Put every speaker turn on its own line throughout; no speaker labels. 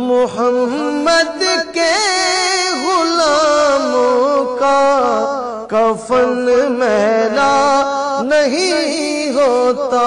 محمد کے غلاموں کا کفن میلا نہیں ہوتا۔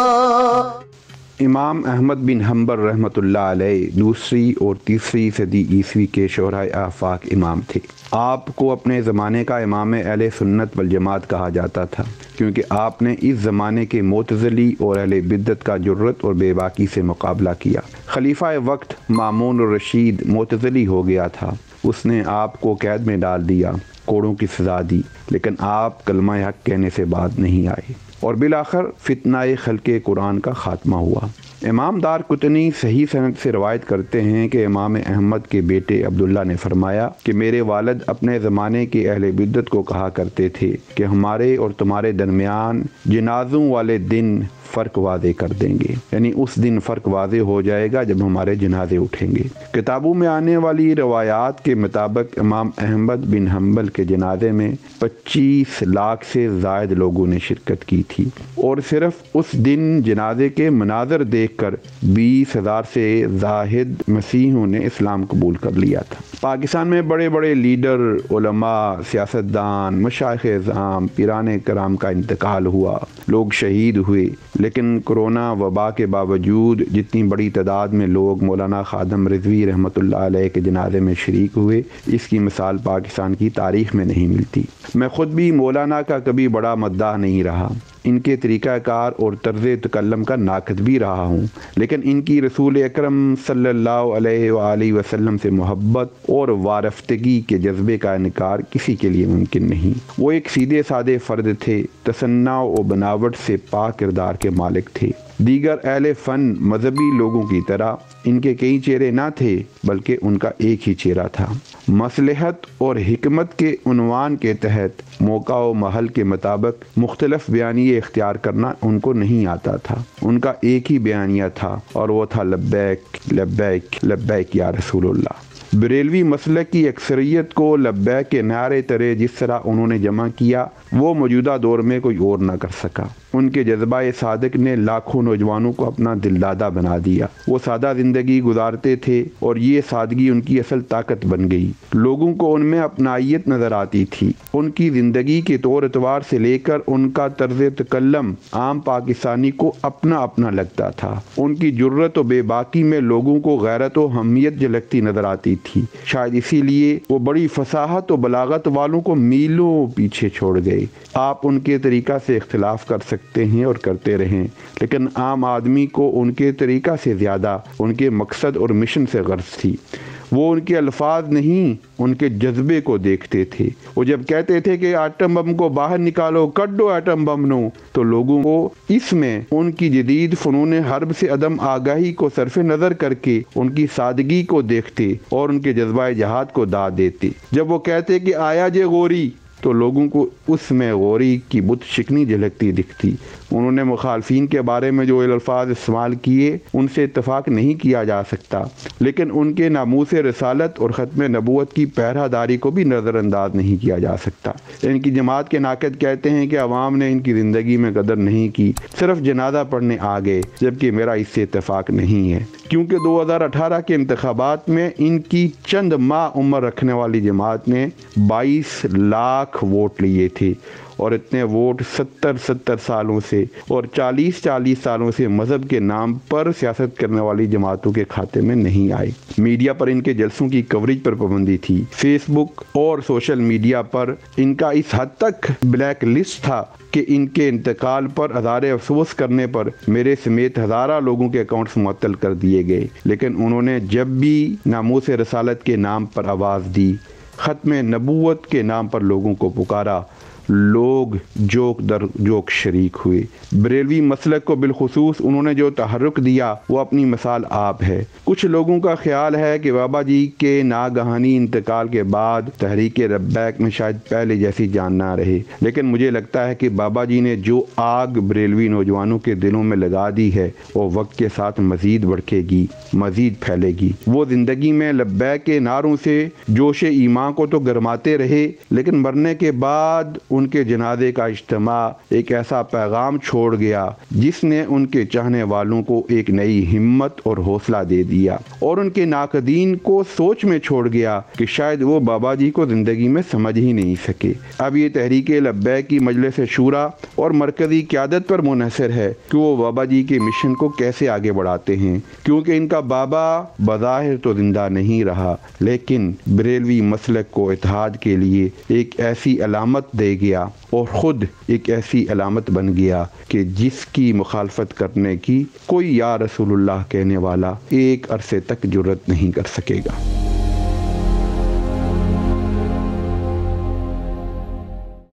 امام احمد بن حنبل رحمۃ اللہ علیہ دوسری اور تیسری صدی عیسوی کے شہرائے آفاق امام تھے۔ آپ کو اپنے زمانے کا امام اہل سنت والجماعت کہا جاتا تھا، کیونکہ آپ نے اس زمانے کے معتزلی اور اہل بدعت کا جرأت اور بے باکی سے مقابلہ کیا۔ خلیفہ وقت مامون الرشید معتزلی ہو گیا تھا، اس نے آپ کو قید میں ڈال دیا، کوڑوں کی سزا دی، لیکن آپ کلمہ حق کہنے سے باز نہیں آئے اور بالآخر فتنہ خلق قرآن کا خاتمہ ہوا۔ امام دار قطنی صحیح سند سے روایت کرتے ہیں کہ امام احمد کے بیٹے عبداللہ نے فرمایا کہ میرے والد اپنے زمانے کے اہل بدعت کو کہا کرتے تھے کہ ہمارے اور تمہارے درمیان جنازوں والے دن فرق واضح کر دیں گے، یعنی اس دن فرق واضح ہو جائے گا جب ہمارے جنازے اٹھیں گے۔ کتابوں میں آنے والی روایات کے مطابق امام احمد بن حنبل کے جنازے میں 25 لاکھ سے زائد لوگوں نے شرکت کی تھی، اور صرف اس دن جنازے کے مناظر دیکھ کر 20,000 سے زاہد مسیحیوں نے اسلام قبول کر لیا تھا۔ پاکستان میں بڑے بڑے لیڈر، علماء، سیاستدان، مشائخ اعظام، پیران کرام کا انتقال ہوا، لوگ شہید ہوئے، لیکن کرونا وبا کے باوجود جتنی بڑی تعداد میں لوگ مولانا خادم رضوی رحمۃ اللہ علیہ کے جنازے میں شریک ہوئے، اس کی مثال پاکستان کی تاریخ میں نہیں ملتی۔ میں خود بھی مولانا کا کبھی بڑا مداح نہیں رہا، ان کے طریقہ کار اور طرز تکلم کا ناقد بھی رہا ہوں، لیکن ان کی رسول اکرم صلی اللہ علیہ وآلہ وسلم سے محبت اور وارفتگی کے جذبے کا انکار کسی کے لیے ممکن نہیں۔ وہ ایک سیدھے سادے فرد تھے، تصنع و بناوٹ سے پاک کردار کے مالک تھے۔ دیگر اہل فن مذہبی لوگوں کی طرح ان کے کئی چہرے نہ تھے، بلکہ ان کا ایک ہی چہرہ تھا۔ مصلحت اور حکمت کے عنوان کے تحت موقع و محل کے مطابق مختلف بیانیے اختیار کرنا ان کو نہیں آتا تھا۔ ان کا ایک ہی بیانیہ تھا، اور وہ تھا لبیک لبیک لبیک یا رسول اللہ۔ بریلوی مسلک کی اکثریت کو لبیک کے نعرے ترے جس طرح انہوں نے جمع کیا، وہ موجودہ دور میں کوئی اور نہ کر سکا۔ ان کے جذبہ صادق نے لاکھوں نوجوانوں کو اپنا دل دادہ بنا دیا۔ وہ سادہ زندگی گزارتے تھے، اور یہ سادگی ان کی اصل طاقت بن گئی۔ لوگوں کو ان میں اپنائیت نظر آتی تھی۔ ان کی زندگی کے طور اتوار سے لے کر ان کا طرز تکلم عام پاکستانی کو اپنا اپنا لگتا تھا۔ ان کی جرأت و بے باکی میں لوگوں کو غیرت و حمیت جھلکتی نظر آتی تھی۔ شاید اسی لیے وہ بڑی فصاحت و بلاغت والوں کو میلوں پیچھے چھوڑ گئے۔ آپ ان کے طریقہ سے اختلاف کر سکتے ہیں اور کرتے رہیں، لیکن عام آدمی کو ان کے طریقہ سے زیادہ ان کے مقصد اور مشن سے غرض تھی۔ وہ ان کے الفاظ نہیں، ان کے جذبے کو دیکھتے تھے۔ وہ جب کہتے تھے کہ ایٹم بم کو باہر نکالو، کٹ دو ایٹم بم نو، تو لوگوں کو اس میں ان کی جدید فنون حرب سے عدم آگاہی کو صرف نظر کر کے ان کی سادگی کو دیکھتے اور ان کے جذبہ جہاد کو داد دیتے۔ جب وہ کہتے کہ آیا جے غوری، تو لوگوں کو اس میں غوری کی بت شکنی جھلکتی دکھتی۔ انہوں نے مخالفین کے بارے میں جو الفاظ استعمال کیے ان سے اتفاق نہیں کیا جا سکتا، لیکن ان کے ناموس رسالت اور ختم نبوت کی پہرہ داری کو بھی نظر انداز نہیں کیا جا سکتا۔ ان کی جماعت کے ناقد کہتے ہیں کہ عوام نے ان کی زندگی میں قدر نہیں کی، صرف جنازہ پڑھنے آ گئے، جبکہ میرا اس سے اتفاق نہیں ہے، کیونکہ 2018 کے انتخابات میں ان کی چند ماہ عمر رکھنے والی جماعت نے 22 لاکھ ووٹ لیے تھے، اور اتنے ووٹ 70 سالوں سے اور 40 سالوں سے مذہب کے نام پر سیاست کرنے والی جماعتوں کے کھاتے میں نہیں آئے۔ میڈیا پر ان کے جلسوں کی کوریج پر پابندی تھی۔ فیس بک اور سوشل میڈیا پر ان کا اس حد تک بلیک لسٹ تھا کہ ان کے انتقال پر اظہار افسوس کرنے پر میرے سمیت ہزارہ لوگوں کے اکاؤنٹس معطل کر دیے گئے، لیکن انہوں نے جب بھی ناموس رسالت کے نام پر آواز دی، ختم نبوت کے نام پر لوگوں کو پکارا، لوگ جوک در جوک شریک ہوئے۔ بریلوی مسلک کو بالخصوص انہوں نے جو تحرک دیا وہ اپنی مثال آپ ہے۔ کچھ لوگوں کا خیال ہے کہ بابا جی کے ناگہانی انتقال کے بعد تحریک لبیک میں شاید پہلے جیسی جان نہ رہے، لیکن مجھے لگتا ہے کہ بابا جی نے جو آگ بریلوی نوجوانوں کے دلوں میں لگا دی ہے وہ وقت کے ساتھ مزید بڑھے گی، مزید پھیلے گی۔ وہ زندگی میں لبیک کے نعروں سے جوش ایمان کو تو گرماتے رہے، لیکن مرنے کے بعد ان کے جنازے کا اجتماع ایک ایسا پیغام چھوڑ گیا جس نے ان کے چاہنے والوں کو ایک نئی ہمت اور حوصلہ دے دیا، اور ان کے ناقدین کو سوچ میں چھوڑ گیا کہ شاید وہ بابا جی کو زندگی میں سمجھ ہی نہیں سکے۔ اب یہ تحریک لبیک کی مجلس شورا اور مرکزی قیادت پر منحصر ہے کہ وہ بابا جی کے مشن کو کیسے آگے بڑھاتے ہیں، کیونکہ ان کا بابا بظاہر تو زندہ نہیں رہا، لیکن بریلوی مسلک کو اتحاد کے لیے ایک ایسی علامت دے گیا اور خود ایک ایسی علامت بن گیا کہ جس کی مخالفت کرنے کی کوئی یا رسول اللہ کہنے والا ایک عرصے تک جرت نہیں کر سکے گا۔